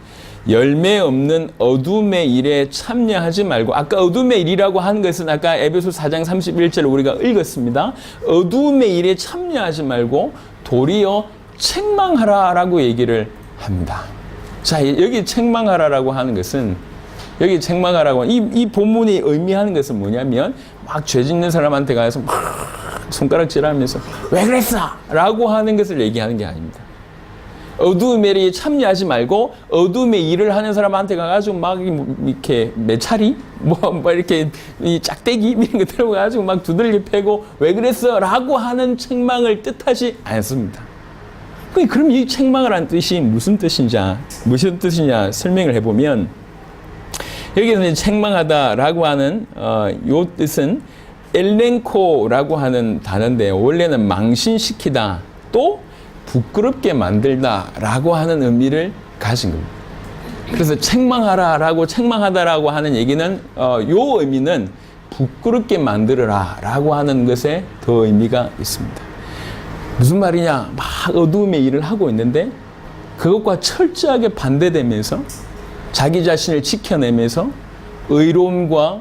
열매 없는 어둠의 일에 참여하지 말고 아까 어둠의 일이라고 하는 것은 아까 에베소 4장 31절을 우리가 읽었습니다. 어둠의 일에 참여하지 말고 도리어 책망하라라고 얘기를 합니다. 자, 여기 책망하라라고 하는 것은 여기 책망하라고 이 본문이 의미하는 것은 뭐냐면 막 죄 짓는 사람한테 가서 막 손가락질하면서 왜 그랬어? 라고 하는 것을 얘기하는 게 아닙니다. 어두움의 일에 참여하지 말고 어두움의 일을 하는 사람한테 가가지고 막 이렇게 메차리 뭐 이렇게 이 짝대기 이런 거 들어가지고 막 두들겨 패고 왜 그랬어? 라고 하는 책망을 뜻하지 않습니다. 그럼 이 책망을 뜻이 무슨 뜻이냐 설명을 해보면 여기서 책망하다라고 하는 요 뜻은 엘렌코라고 하는 단어인데요. 원래는 망신시키다 또 부끄럽게 만들다라고 하는 의미를 가진 겁니다. 그래서 책망하라라고 책망하다라고 하는 얘기는 요 의미는 부끄럽게 만들어라라고 하는 것에 더 의미가 있습니다. 무슨 말이냐? 막 어두움의 일을 하고 있는데 그것과 철저하게 반대되면서 자기 자신을 지켜내면서 의로움과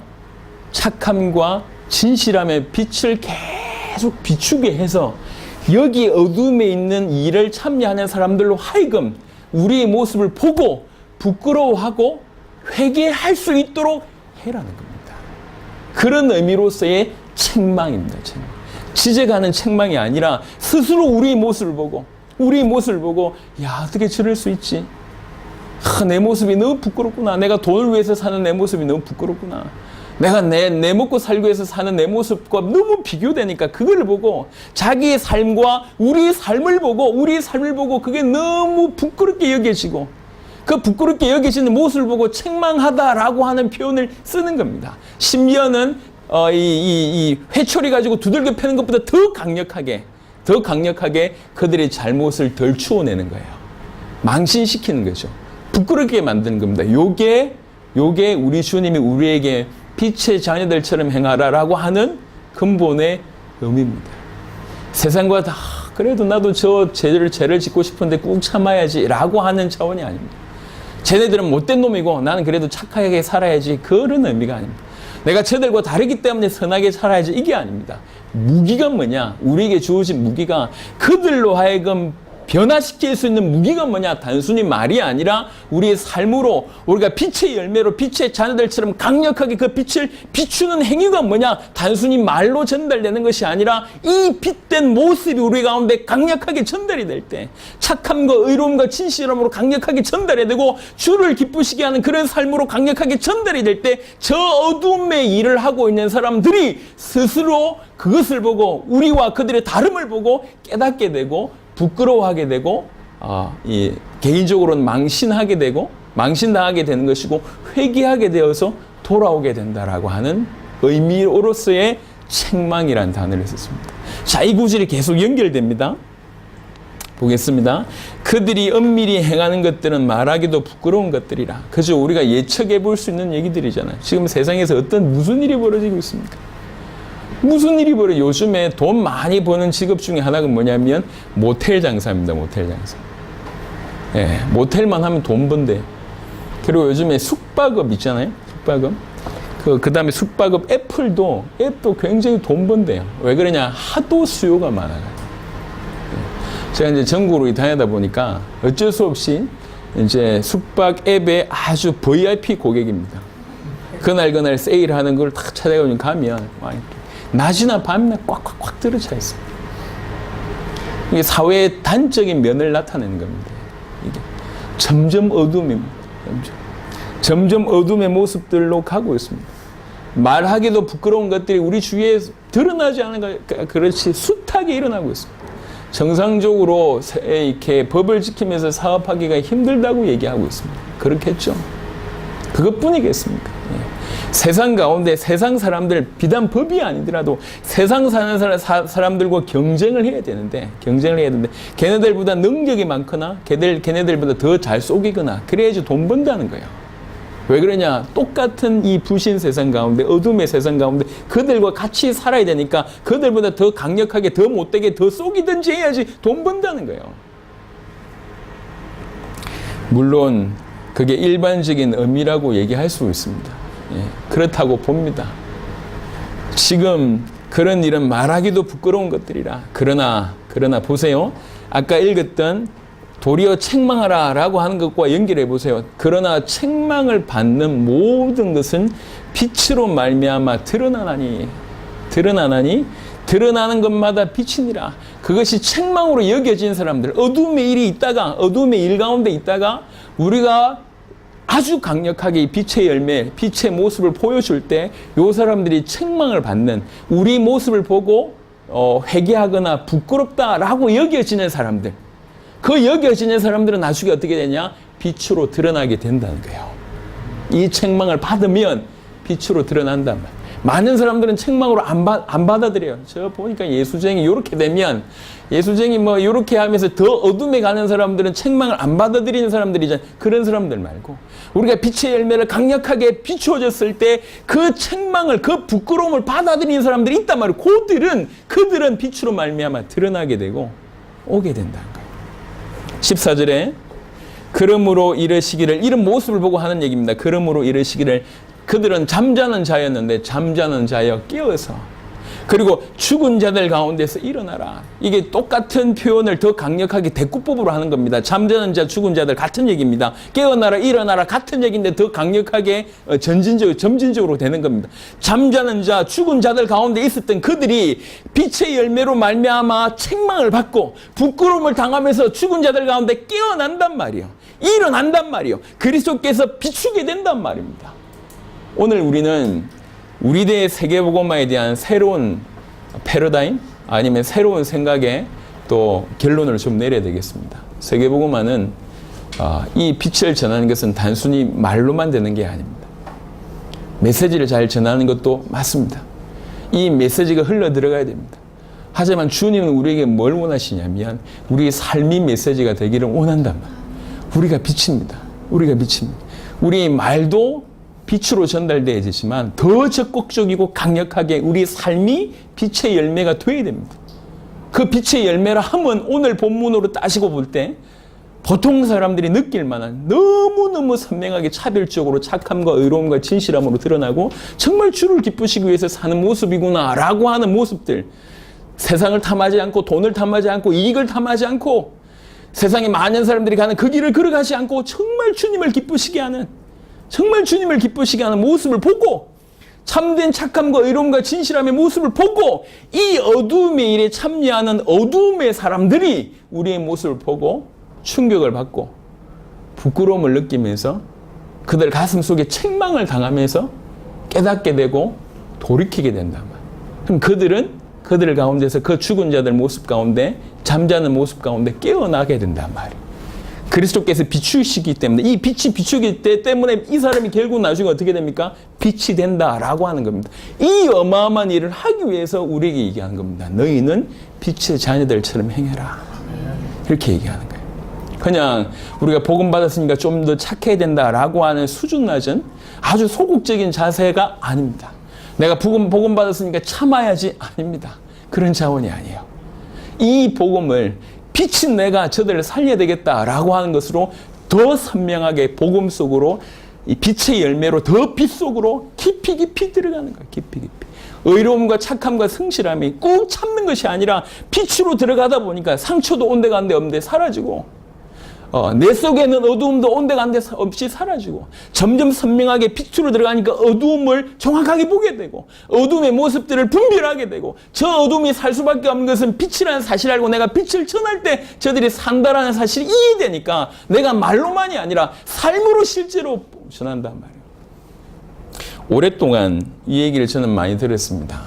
착함과 진실함의 빛을 계속 비추게 해서 여기 어둠에 있는 일을 참여하는 사람들로 하여금 우리의 모습을 보고 부끄러워하고 회개할 수 있도록 해라는 겁니다. 그런 의미로서의 책망입니다. 책망. 지적하는 책망이 아니라 스스로 우리의 모습을 보고 어떻게 저럴 수 있지? 내 모습이 너무 부끄럽구나. 내가 돈을 위해서 사는 내 모습이 너무 부끄럽구나. 내가 내 먹고 살기 위해서 사는 내 모습과 너무 비교되니까 그걸 보고 자기의 삶과 우리의 삶을 보고 그게 너무 부끄럽게 여겨지고 그 부끄럽게 여겨지는 모습을 보고 책망하다라고 하는 표현을 쓰는 겁니다. 심지어는 이 회초리 가지고 두들겨 패는 것보다 더 강력하게 그들의 잘못을 덜 추워내는 거예요. 망신시키는 거죠. 부끄럽게 만드는 겁니다. 요게 우리 주님이 우리에게 빛의 자녀들처럼 행하라라고 하는 근본의 의미입니다. 세상과 다 그래도 나도 저 죄를 짓고 싶은데 꾹 참아야지 라고 하는 차원이 아닙니다. 쟤네들은 못된 놈이고 나는 그래도 착하게 살아야지 그런 의미가 아닙니다. 내가 저들과 다르기 때문에 선하게 살아야지 이게 아닙니다. 무기가 뭐냐? 우리에게 주어진 무기가 그들로 하여금 변화시킬 수 있는 무기가 뭐냐? 단순히 말이 아니라 우리의 삶으로 우리가 빛의 열매로 빛의 자녀들처럼 강력하게 그 빛을 비추는 행위가 뭐냐? 단순히 말로 전달되는 것이 아니라 이 빛된 모습이 우리 가운데 강력하게 전달이 될 때 착함과 의로움과 진실함으로 강력하게 전달이 되고 주를 기쁘시게 하는 그런 삶으로 강력하게 전달이 될 때 저 어둠의 일을 하고 있는 사람들이 스스로 그것을 보고 우리와 그들의 다름을 보고 깨닫게 되고 부끄러워하게 되고 개인적으로는 망신하게 되고 망신당하게 되는 것이고 회개하게 되어서 돌아오게 된다라고 하는 의미로서의 책망이라는 단어를 썼습니다. 자, 이 구절이 계속 연결됩니다. 보겠습니다. 그들이 엄밀히 행하는 것들은 말하기도 부끄러운 것들이라. 그저 우리가 예측해 볼 수 있는 얘기들이잖아요. 지금 세상에서 무슨 일이 벌어지고 있습니까? 무슨 일이 요즘에 돈 많이 버는 직업 중에 하나가 뭐냐면 모텔 장사입니다. 모텔 장사. 예, 모텔만 하면 돈 번대요. 그리고 요즘에 숙박업 있잖아요. 숙박업. 그 다음에 숙박업 앱도 굉장히 돈 번대요. 왜 그러냐? 하도 수요가 많아요. 제가 이제 전국으로 다니다 보니까 어쩔 수 없이 이제 숙박 앱의 아주 VIP 고객입니다. 그날 세일하는 걸 딱 찾아가지고 가면 낮이나 밤이나 꽉꽉꽉 들어차 있습니다. 이게 사회의 단적인 면을 나타내는 겁니다. 이게 점점 어둠입니다. 점점 어둠의 모습들로 가고 있습니다. 말하기도 부끄러운 것들이 우리 주위에 드러나지 않은 그렇지 숱하게 일어나고 있습니다. 정상적으로 이렇게 법을 지키면서 사업하기가 힘들다고 얘기하고 있습니다. 그렇겠죠? 그것뿐이겠습니까? 세상 가운데 세상 사람들, 비단 법이 아니더라도 세상 사는 사람들과 경쟁을 해야 되는데 걔네들보다 능력이 많거나 걔네들보다 더 잘 속이거나 그래야지 돈 번다는 거예요. 왜 그러냐? 똑같은 이 부신 세상 가운데, 어둠의 세상 가운데 그들과 같이 살아야 되니까 그들보다 더 강력하게, 더 못되게, 더 속이든지 해야지 돈 번다는 거예요. 물론 그게 일반적인 의미라고 얘기할 수 있습니다. 예, 그렇다고 봅니다. 지금 그런 일은 말하기도 부끄러운 것들이라. 그러나 보세요. 아까 읽었던 도리어 책망하라 라고 하는 것과 연결해 보세요. 그러나 책망을 받는 모든 것은 빛으로 말미암아 드러나나니 드러나는 것마다 빛이니라. 그것이 책망으로 여겨진 사람들, 어둠의 일 가운데 있다가 우리가 아주 강력하게 이 빛의 열매, 빛의 모습을 보여줄 때 이 사람들이 책망을 받는, 우리 모습을 보고 회개하거나 부끄럽다라고 여겨지는 사람들, 그 여겨지는 사람들은 나중에 어떻게 되냐? 빛으로 드러나게 된다는 거예요. 이 책망을 받으면 빛으로 드러난단 말이에요. 많은 사람들은 책망으로 안 받아들여요. 저 보니까 예수쟁이 이렇게 되면, 예수쟁이 뭐 이렇게 하면서 더 어둠에 가는 사람들은 책망을 안 받아들이는 사람들이잖아요. 그런 사람들 말고 우리가 빛의 열매를 강력하게 비추어졌을 때 그 책망을, 그 부끄러움을 받아들이는 사람들이 있단 말이에요. 그들은 빛으로 말미암아 드러나게 되고 오게 된다는 거예요. 14절에 그러므로 이르시기를, 이런 모습을 보고 하는 얘기입니다. 그러므로 이르시기를, 그들은 잠자는 자였는데 잠자는 자여 깨어서, 그리고 죽은 자들 가운데서 일어나라. 이게 똑같은 표현을 더 강력하게 대꾸법으로 하는 겁니다. 잠자는 자, 죽은 자들 같은 얘기입니다. 깨어나라, 일어나라 같은 얘기인데 더 강력하게 점진적으로 되는 겁니다. 잠자는 자, 죽은 자들 가운데 있었던 그들이 빛의 열매로 말미암아 책망을 받고 부끄러움을 당하면서 죽은 자들 가운데 깨어난단 말이에요. 일어난단 말이에요. 그리스도께서 비추게 된단 말입니다. 오늘 우리는 우리대의 세계복음화에 대한 새로운 패러다임, 아니면 새로운 생각에 또 결론을 좀 내려야 되겠습니다. 세계복음화는 이 빛을 전하는 것은 단순히 말로만 되는 게 아닙니다. 메시지를 잘 전하는 것도 맞습니다. 이 메시지가 흘러 들어가야 됩니다. 하지만 주님은 우리에게 뭘 원하시냐면 우리의 삶이 메시지가 되기를 원한단 말이에요. 우리가 빛입니다. 우리의 말도 빛으로 전달되어지지만 더 적극적이고 강력하게 우리 삶이 빛의 열매가 되어야 됩니다. 그 빛의 열매라 하면 오늘 본문으로 따지고 볼 때 보통 사람들이 느낄 만한 너무너무 선명하게 차별적으로 착함과 의로움과 진실함으로 드러나고 정말 주를 기쁘시기 위해서 사는 모습이구나 라고 하는 모습들, 세상을 탐하지 않고 돈을 탐하지 않고 이익을 탐하지 않고 세상에 많은 사람들이 가는 그 길을 걸어가지 않고 정말 주님을 기쁘시게 하는 모습을 보고, 참된 착함과 의로움과 진실함의 모습을 보고, 이 어두움의 일에 참여하는 어두움의 사람들이 우리의 모습을 보고 충격을 받고 부끄러움을 느끼면서 그들 가슴 속에 책망을 당하면서 깨닫게 되고 돌이키게 된단 말이에요. 그럼 그들 가운데서 그 죽은 자들 모습 가운데, 잠자는 모습 가운데 깨어나게 된단 말이에요. 그리스도께서 비추시기 때문에, 이 빛이 비추기 때문에 이 사람이 결국 나중에 어떻게 됩니까? 빛이 된다라고 하는 겁니다. 이 어마어마한 일을 하기 위해서 우리에게 얘기하는 겁니다. 너희는 빛의 자녀들처럼 행해라. 이렇게 얘기하는 거예요. 그냥 우리가 복음 받았으니까 좀 더 착해야 된다라고 하는 수준 낮은 아주 소극적인 자세가 아닙니다. 내가 복음 받았으니까 참아야지, 아닙니다. 그런 차원이 아니에요. 이 복음을 빛인 내가 저들을 살려야 되겠다라고 하는 것으로 더 선명하게 복음 속으로, 이 빛의 열매로 더 빛 속으로 깊이 들어가는 거예요. 깊이. 의로움과 착함과 성실함이 꾹 참는 것이 아니라 빛으로 들어가다 보니까 상처도 온데간데 없는데 사라지고, 내 속에는 어두움도 온데간데 없이 사라지고, 점점 선명하게 빛으로 들어가니까 어두움을 정확하게 보게 되고, 어두움의 모습들을 분별하게 되고, 저 어두움이 살 수밖에 없는 것은 빛이라는 사실을 알고 내가 빛을 전할 때 저들이 산다라는 사실이 이해되니까 내가 말로만이 아니라 삶으로 실제로 전한단 말이에요. 오랫동안 이 얘기를 저는 많이 들었습니다.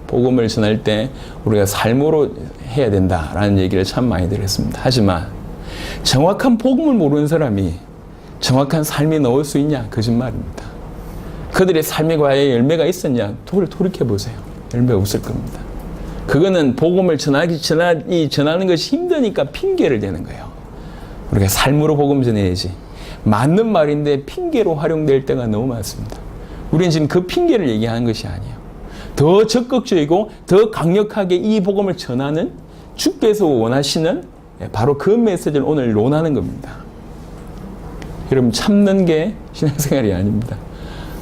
복음을 전할 때 우리가 삶으로 해야 된다라는 얘기를 참 많이 들었습니다. 하지만 정확한 복음을 모르는 사람이 정확한 삶에 넣을 수 있냐? 거짓말입니다. 그들의 삶에 과연 열매가 있었냐? 돌이켜보세요. 열매 없을 겁니다. 그거는 복음을 전하는 것이 힘드니까 핑계를 대는 거예요. 우리가 삶으로 복음 전해야지. 맞는 말인데 핑계로 활용될 때가 너무 많습니다. 우리는 지금 그 핑계를 얘기하는 것이 아니에요. 더 적극적이고 더 강력하게 이 복음을 전하는, 주께서 원하시는 바로 그 메시지를 오늘 논하는 겁니다. 여러분, 참는 게 신앙생활이 아닙니다.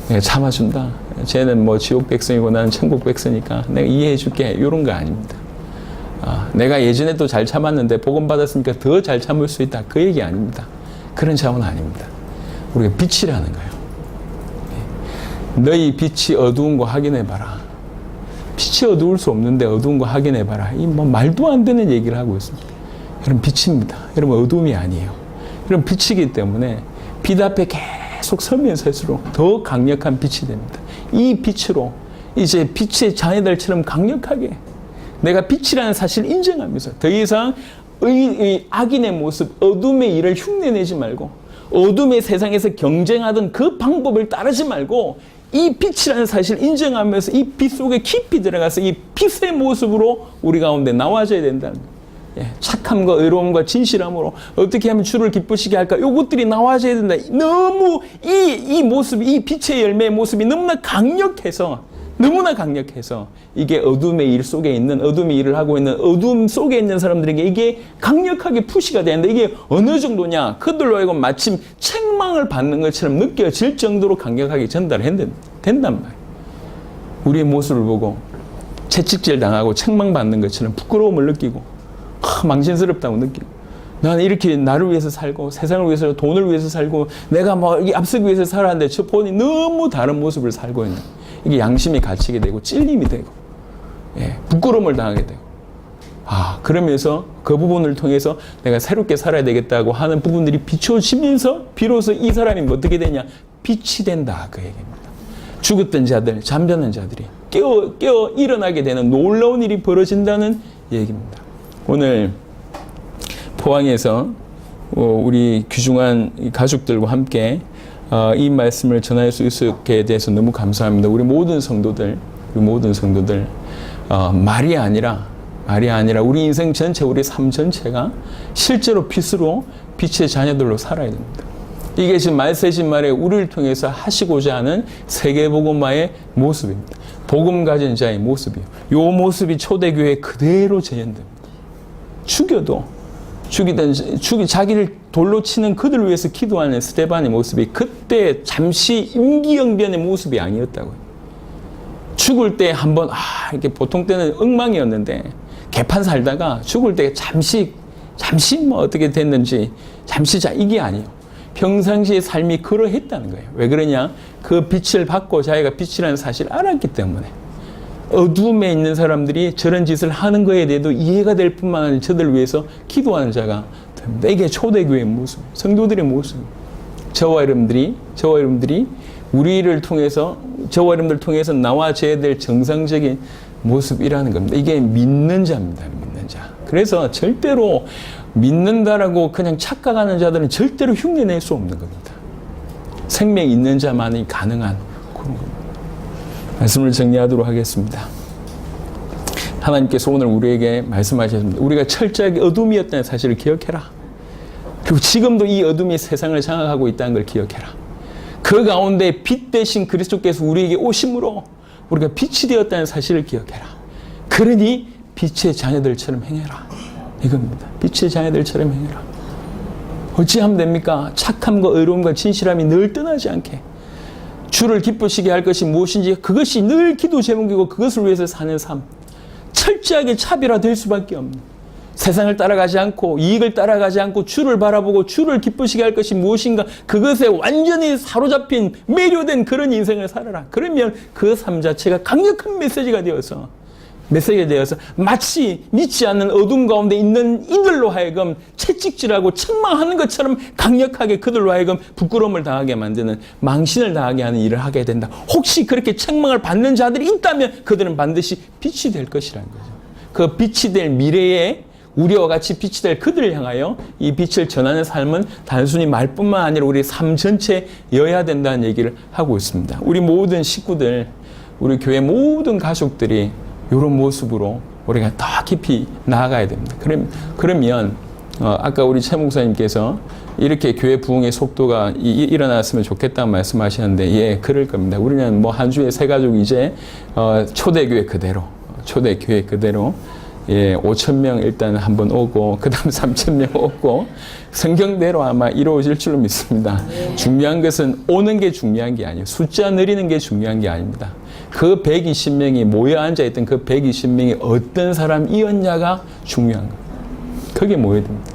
내가 참아준다. 쟤는 뭐 지옥 백성이고 나는 천국 백성이니까 내가 이해해 줄게. 이런 거 아닙니다. 내가 예전에도 잘 참았는데 복음 받았으니까 더 잘 참을 수 있다. 그 얘기 아닙니다. 그런 차원 아닙니다. 우리가 빛이라는 거예요. 너희 빛이 어두운 거 확인해봐라. 빛이 어두울 수 없는데 어두운 거 확인해봐라. 이 뭐 말도 안 되는 얘기를 하고 있습니다. 여러분, 빛입니다. 여러분, 어둠이 아니에요. 여러분, 빛이기 때문에 빛 앞에 계속 서면 설수록 더 강력한 빛이 됩니다. 이 빛으로 이제 빛의 자녀들처럼 강력하게 내가 빛이라는 사실을 인정하면서 더 이상 악인의 모습, 어둠의 일을 흉내내지 말고, 어둠의 세상에서 경쟁하던 그 방법을 따르지 말고, 이 빛이라는 사실을 인정하면서 이 빛 속에 깊이 들어가서 이 빛의 모습으로 우리 가운데 나와줘야 된다는 거예요. 착함과 의로움과 진실함으로 어떻게 하면 주를 기쁘시게 할까? 이것들이 나와줘야 된다. 너무 이 모습이, 이 빛의 열매의 모습이 너무나 강력해서 이게 어둠의 일 속에 있는, 어둠의 일을 하고 있는, 어둠 속에 있는 사람들에게 이게 강력하게 푸시가 되는데, 이게 어느 정도냐? 그들로 하여금 마침 책망을 받는 것처럼 느껴질 정도로 강력하게 전달된단 말이에요. 우리의 모습을 보고 채찍질 당하고 책망받는 것처럼 부끄러움을 느끼고 망신스럽다고 느끼고, 나는 이렇게 나를 위해서 살고 세상을 위해서, 돈을 위해서 살고 내가 뭐 앞서기 위해서 살았는데 저 본인이 너무 다른 모습을 살고 있는, 이게 양심이 갇히게 되고 찔림이 되고, 부끄러움을 당하게 되고, 그러면서 그 부분을 통해서 내가 새롭게 살아야 되겠다고 하는 부분들이 비춰지면서 비로소 이 사람이 어떻게 되냐? 빛이 된다. 그 얘기입니다. 죽었던 자들, 잠자는 자들이 깨어 일어나게 되는 놀라운 일이 벌어진다는 얘기입니다. 오늘 포항에서 우리 귀중한 가족들과 함께 이 말씀을 전할 수 있게 돼서 너무 감사합니다. 우리 모든 성도들 말이 아니라 우리 인생 전체, 우리 삶 전체가 실제로 빛으로, 빛의 자녀들로 살아야 됩니다. 이게 지금 말세신 말에 우리를 통해서 하시고자 하는 세계복음화의 모습입니다. 복음 가진 자의 모습이요. 이 모습이 초대교회에 그대로 재현됩니다. 자기를 돌로 치는 그들을 위해서 기도하는 스데반의 모습이 그때 잠시 임기응변의 모습이 아니었다고요. 죽을 때 한번 이렇게 보통 때는 엉망이었는데 개판 살다가 죽을 때 잠시 뭐 어떻게 됐는지 이게 아니에요. 평상시의 삶이 그러했다는 거예요. 왜 그러냐? 그 빛을 받고 자기가 빛이라는 사실을 알았기 때문에. 어둠에 있는 사람들이 저런 짓을 하는 거에 대해도 이해가 될 뿐만 아니라 저들을 위해서 기도하는 자가 됩니다. 이게 초대교회의 모습, 성도들의 모습. 저와 여러분들이 우리를 통해서, 저와 여러분들을 통해서 나와줘야 될 정상적인 모습이라는 겁니다. 이게 믿는 자입니다. 믿는 자. 그래서 절대로 믿는다라고 그냥 착각하는 자들은 절대로 흉내낼 수 없는 겁니다. 생명이 있는 자만이 가능한 그런 겁니다. 말씀을 정리하도록 하겠습니다. 하나님께서 오늘 우리에게 말씀하셨습니다. 우리가 철저하게 어둠이었다는 사실을 기억해라. 그리고 지금도 이 어둠이 세상을 장악하고 있다는 걸 기억해라. 그 가운데 빛 대신 그리스도께서 우리에게 오심으로 우리가 빛이 되었다는 사실을 기억해라. 그러니 빛의 자녀들처럼 행해라. 이겁니다. 빛의 자녀들처럼 행해라. 어찌하면 됩니까? 착함과 의로움과 진실함이 늘 떠나지 않게 주를 기쁘시게 할 것이 무엇인지 그것이 늘 기도 제목이고 그것을 위해서 사는 삶. 철저하게 차별화될 수밖에 없는, 세상을 따라가지 않고 이익을 따라가지 않고 주를 바라보고 주를 기쁘시게 할 것이 무엇인가 그것에 완전히 사로잡힌 매료된 그런 인생을 살아라. 그러면 그 삶 자체가 강력한 메시지가 되어서 마치 믿지 않는 어둠 가운데 있는 이들로 하여금 채찍질하고 책망하는 것처럼 강력하게 그들로 하여금 부끄러움을 당하게 만드는, 망신을 당하게 하는 일을 하게 된다. 혹시 그렇게 책망을 받는 자들이 있다면 그들은 반드시 빛이 될 것이라는 거죠. 그 빛이 될 미래에 우리와 같이 빛이 될 그들을 향하여 이 빛을 전하는 삶은 단순히 말뿐만 아니라 우리 삶 전체여야 된다는 얘기를 하고 있습니다. 우리 모든 식구들, 우리 교회 모든 가족들이 이런 모습으로 우리가 더 깊이 나아가야 됩니다. 그러면 아까 우리 최 목사님께서 이렇게 교회 부흥의 속도가 일어났으면 좋겠다는 말씀하시는데, 예, 그럴 겁니다. 우리는 뭐 한 주에 세 가족 이제 초대교회 그대로 예, 5,000명 일단 한번 오고 그다음 3,000명 오고 성경대로 아마 이루어질 줄로 믿습니다. 중요한 것은 오는 게 중요한 게 아니에요. 숫자 늘리는 게 중요한 게 아닙니다. 그 120명이 모여 앉아있던 그 120명이 어떤 사람이었냐가 중요한 거예요. 그게 모여야 됩니다.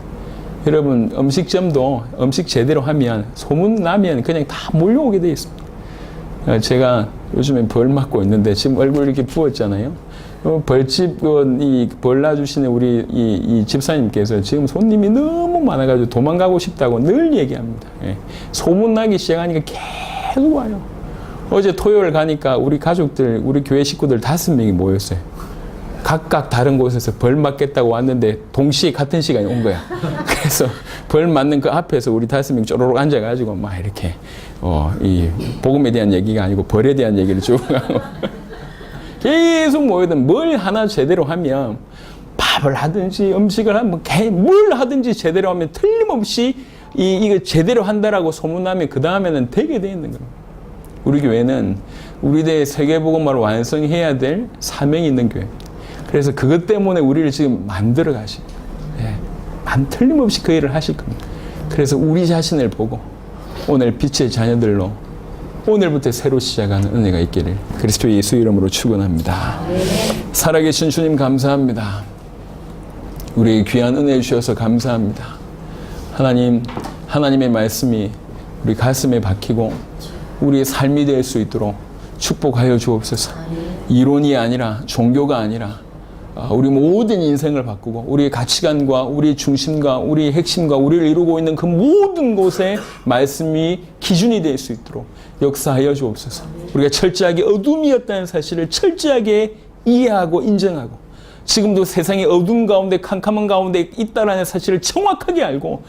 여러분, 음식점도 음식 제대로 하면 소문나면 그냥 다 몰려오게 돼 있습니다. 제가 요즘에 벌 맞고 있는데 지금 얼굴 이렇게 부었잖아요. 벌집 벌 놔주시는 우리 이 집사님께서 지금 손님이 너무 많아가지고 도망가고 싶다고 늘 얘기합니다. 예. 소문나기 시작하니까 계속 와요. 어제 토요일 가니까 우리 가족들, 우리 교회 식구들 5명이 모였어요. 각각 다른 곳에서 벌 맞겠다고 왔는데 동시에 같은 시간에 온 거야. 그래서 벌 맞는 그 앞에서 우리 5명 쪼로록 앉아가지고 막 이렇게 이 복음에 대한 얘기가 아니고 벌에 대한 얘기를 쭉 하고 계속 모이든 뭘 하나 제대로 하면 밥을 하든지 음식을 하면 뭘 하든지 제대로 하면 틀림없이 이거 제대로 한다라고 소문나면 그 다음에는 되게 돼 있는 겁니다. 우리 교회는 우리 대 세계복음화를 완성해야 될 사명이 있는 교회입니다. 그래서 그것 때문에 우리를 지금 만들어 가시고, 예, 틀림없이 그 일을 하실 겁니다. 그래서 우리 자신을 보고 오늘 빛의 자녀들로 오늘부터 새로 시작하는 은혜가 있기를 그리스도 예수 이름으로 축원합니다. 살아계신 주님 감사합니다. 우리 귀한 은혜 주셔서 감사합니다. 하나님, 하나님의 말씀이 우리 가슴에 박히고 우리의 삶이 될 수 있도록 축복하여 주옵소서. 이론이 아니라, 종교가 아니라 우리 모든 인생을 바꾸고 우리의 가치관과 우리의 중심과 우리의 핵심과 우리를 이루고 있는 그 모든 곳에 말씀이 기준이 될 수 있도록 역사하여 주옵소서. 우리가 철저하게 어둠이었다는 사실을 철저하게 이해하고 인정하고 지금도 세상의 어둠 가운데 캄캄한 가운데 있다는 사실을 정확하게 알고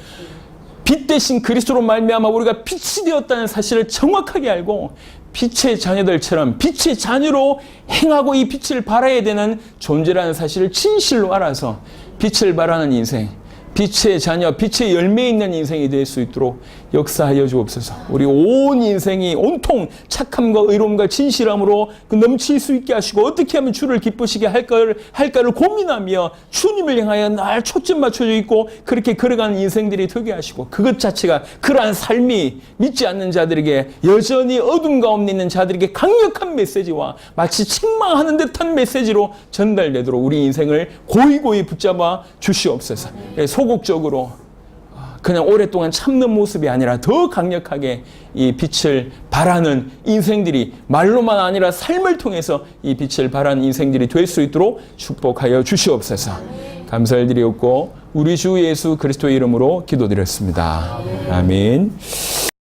빛 대신 그리스도로 말미암아 우리가 빛이 되었다는 사실을 정확하게 알고 빛의 자녀들처럼 빛의 자녀로 행하고 이 빛을 발해야 되는 존재라는 사실을 진실로 알아서 빛을 발하는 인생, 빛의 자녀, 빛의 열매 있는 인생이 될 수 있도록 역사하여 주옵소서. 우리 온 인생이 온통 착함과 의로움과 진실함으로 넘칠 수 있게 하시고 어떻게 하면 주를 기쁘시게 할까를 고민하며 주님을 향하여 날 초점 맞춰져 있고 그렇게 걸어가는 인생들이 되게 하시고 그것 자체가 그러한 삶이 믿지 않는 자들에게 여전히 어둠 가운데 있는 자들에게 강력한 메시지와 마치 책망하는 듯한 메시지로 전달되도록 우리 인생을 고이고이 붙잡아 주시옵소서. 소극적으로 그냥 오랫동안 참는 모습이 아니라 더 강력하게 이 빛을 발하는 인생들이 말로만 아니라 삶을 통해서 이 빛을 발하는 인생들이 될 수 있도록 축복하여 주시옵소서. 감사를 드리옵고 우리 주 예수 그리스도의 이름으로 기도드렸습니다. 아멘.